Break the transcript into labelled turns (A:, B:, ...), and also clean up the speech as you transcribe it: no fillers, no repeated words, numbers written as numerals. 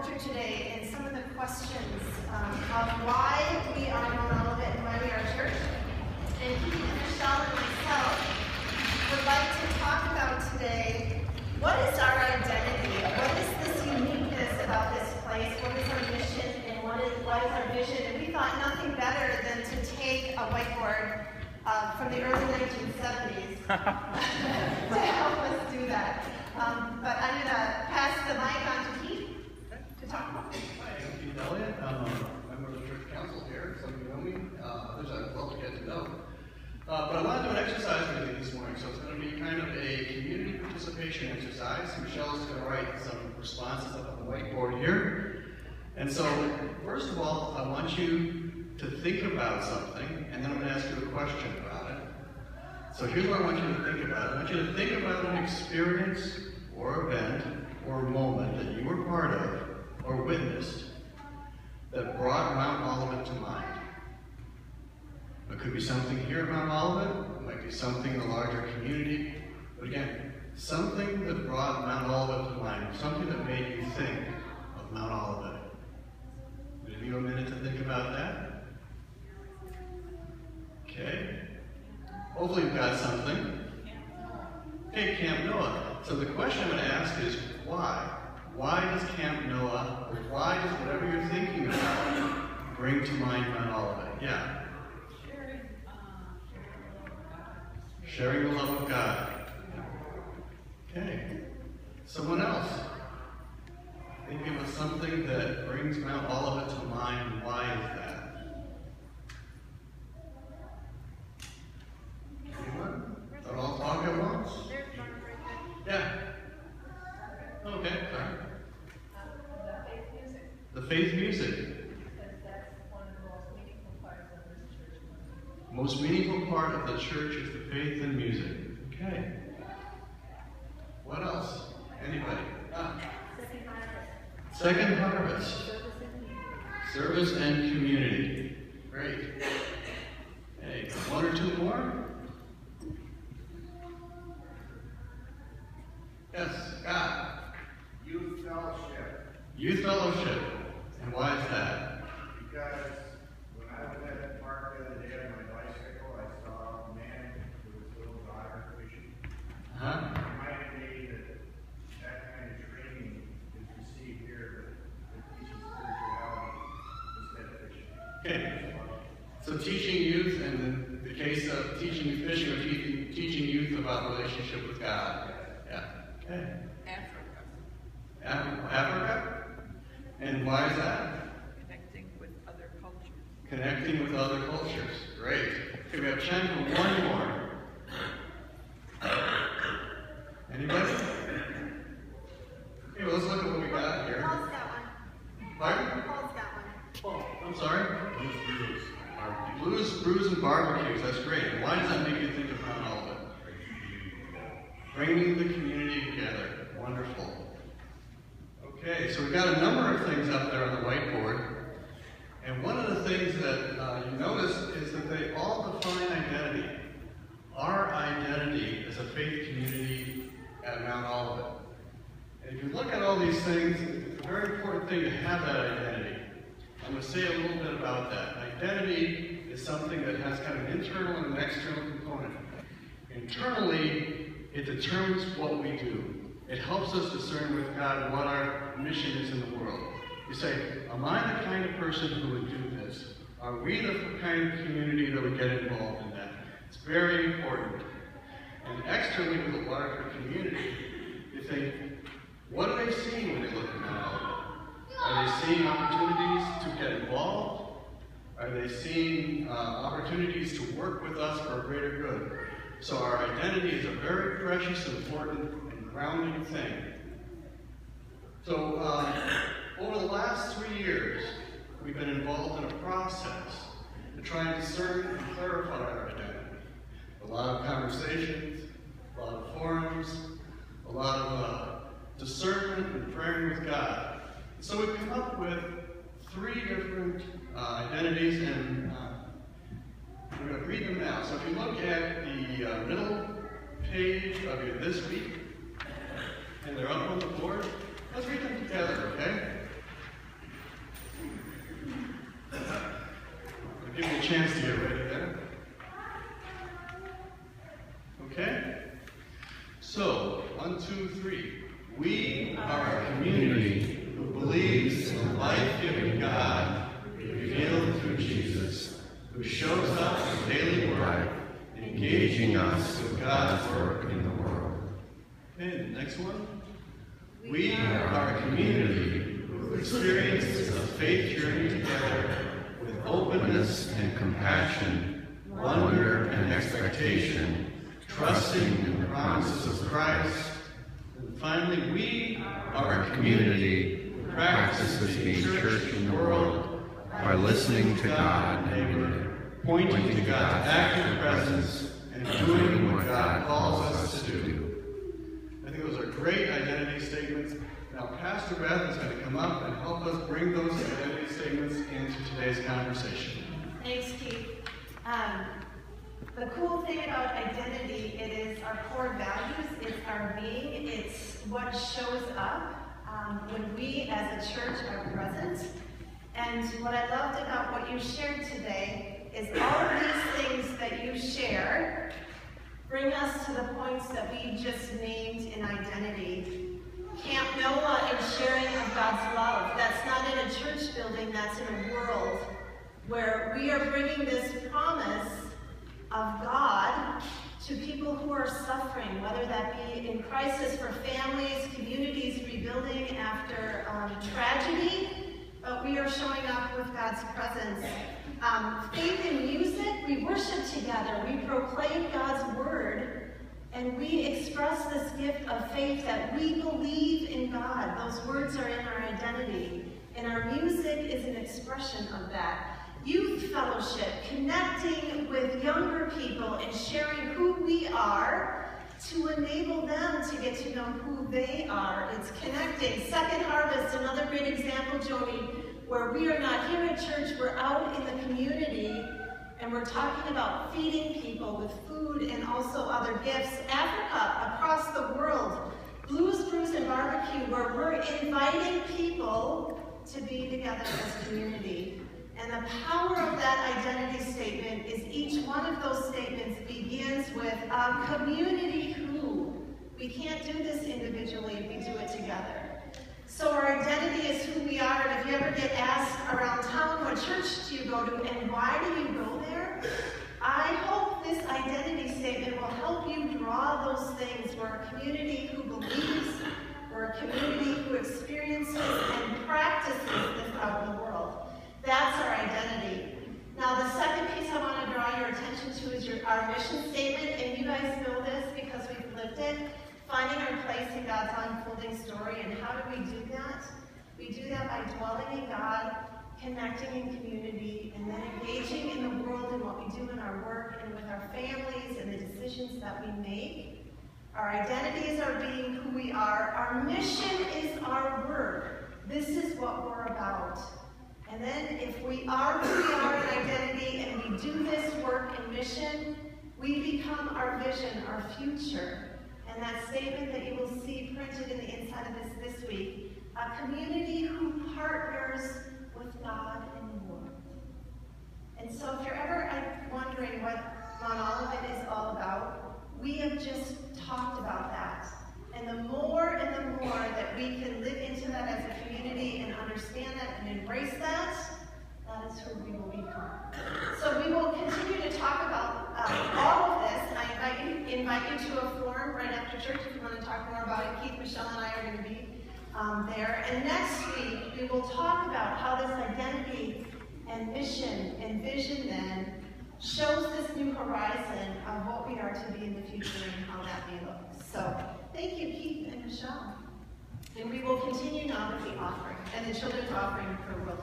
A: Pletcher today and some of the questions of why we are known Olivet and why we are a church. And he and Michele and myself would like to talk about today, what is our identity? What is this uniqueness about this place? What is our mission and what is our vision? And we thought nothing better than to take a whiteboard from the early 1970s to help us do that. But I'm going to pass the mic on to Keith to talk about it.
B: Hi, I'm Keith Elliott. I'm a member of the church council here. Some of you know me, others I'd love to get to know. But I want to do an exercise with you this morning, so it's going to be kind of a community participation exercise. Michelle's going to write some responses up on the whiteboard here. And so, first of all, I want you to think about something, and then I'm going to ask you a question about it. So here's what I want you to think about. I want you to think about an experience or event or moment that you were part of or witnessed that brought Mount Olivet to mind. It could be something here at Mount Olivet, it might be something in a larger community, but again, something that brought Mount Olivet to mind, something that made you think of Mount Olivet. I'll give you a minute to think about that. Okay. Hopefully you've got something. Okay, Camp Noah. So the question I'm going to ask is, why? Why does Camp Noah, or why does whatever you're thinking about bring to mind Mount Olivet? Yeah. Sharing the love of God. Okay. Someone else. Thinking of something that brings Mount Olivet to mind, and why is that? Anyone? Don't all talk at once? Yeah. Okay, sorry. The faith music.
C: Because that's one of the most meaningful parts of this church.
B: Most meaningful part of the church is the faith and music. Okay. What else? Anybody? Second harvest. Service and community. Great. Hey, one or two more? Yes, God.
D: Youth fellowship.
B: Youth fellowship. And why is that?
D: Because when I was at the park the other day on my bicycle, I saw a man with his little daughter fishing.
B: Uh-huh.
D: It reminded me that kind of training is received here, that teaches spirituality instead of fishing.
B: Okay. So teaching youth, and in the case of teaching youth fishing, or teaching youth about relationship with God. Yeah. Okay. Africa? And why is that?
C: Connecting with other cultures.
B: Connecting with other cultures. Great. Okay, we have time for one more. Anybody? Okay, well, let's look at what we got here.
A: Paul's got one.
B: Pardon?
A: Paul's got one.
B: Oh, I'm sorry. Blues, brews, and barbecues. That's great. And why does that make you think of Mount Olivet? Bringing the community together. Wonderful. Okay, so we've got a number of things up there on the whiteboard. And one of the things that you notice is that they all define identity. Our identity as a faith community at Mount Olivet. And if you look at all these things, it's a very important thing to have that identity. I'm going to say a little bit about that. Identity is something that has kind of an internal and an external component. Internally, it determines what we do. It helps us discern with God what our mission is in the world. You say, am I the kind of person who would do this? Are we the kind of community that would get involved in that? It's very important. And externally, with a larger community, you think, what are they seeing when they look at Mount Olivet? Are they seeing opportunities to get involved? Are they seeing opportunities to work with us for a greater good? So our identity is a very precious, important, and grounding thing. So over the last 3 years, we've been involved in a process to try and discern and clarify our identity. A lot of conversations, a lot of forums, a lot of discernment and praying with God. So we've come up with 3 different identities, and we're going to read them now. So if you look at the middle page of your This Week, and they're up on the board, let's read them together, okay? chance to get ready there. Okay? So, 1, 2, 3. We are a community who believes in a life-giving God revealed through Jesus, who shows up in daily work, engaging us with God's work in the world. Okay, the next one. We are a community who experiences a faith journey together with openness and compassion, wonder and expectation, trusting in the promises of Christ. And finally, we are a community who practices being church in the world by listening to God and pointing to God's active presence and doing what God calls us to do. I think those are great identity statements. Now, Pastor Beth is going to come up and help us bring those identity statements into today's conversation.
A: Thanks, Keith. The cool thing about identity, it is our core values, it's our being, it's what shows up when we as a church are present. And what I loved about what you shared today is all of these things that you share bring us to the points that we just named in identity. Camp Noah and sharing of God's love. That's not in a church building, that's in a world where we are bringing this promise of God to people who are suffering, whether that be in crisis for families, communities rebuilding after tragedy, but we are showing up with God's presence. Faith in music, we worship together, we proclaim God's word, and we express this gift of faith that we believe in God. Those words are in our identity, and our music is an expression of that. Youth fellowship, connecting with younger people and sharing who we are to enable them to get to know who they are. It's connecting. Second Harvest, another great example, Joni, where we are not here at church, we're out in the community, and we're talking about feeding people with food and also other gifts. Africa, across the world, Blues, Brews, and Barbecue, where we're inviting people to be together as community. And the power of that identity statement is each one of those statements begins with a community who. We can't do this individually, we do it together. So our identity is who we are, and if you ever get asked around town, what church do you go to and why do you go there? I hope this identity statement will help you draw those things. We're a community who believes, we're a community who experiences and practices this out in the world. That's our identity. Now, the second piece I want to draw your attention to is our mission statement, and you guys know this because we've lived it, finding our place in God's unfolding story. And how do we do that? We do that by dwelling in God, connecting in community, and then engaging in the world and what we do in our work and with our families and the decisions that we make. Our identity is our being, who we are. Our mission is our work. This is what we're about. And then if we are who we are in identity and we do this work and mission, we become our vision, our future. And that statement that you will see printed in the inside of this week, a community who partners with God in the world. And so if you're ever wondering what Mount Olivet is all about, we have just talked about that. And the more that we can live into that as a community and understand that and embrace that, that is who we will become. So we will continue to talk about all of this. I invite you to a forum right after church if you want to talk more about it. Keith, Michele, and I are going to be there. And next week, we will talk about how this identity and mission and vision then shows this new horizon of what we are to be in the future and how that may look. So thank you, Keith and Michele. And we will continue now with the offering and the children's offering for World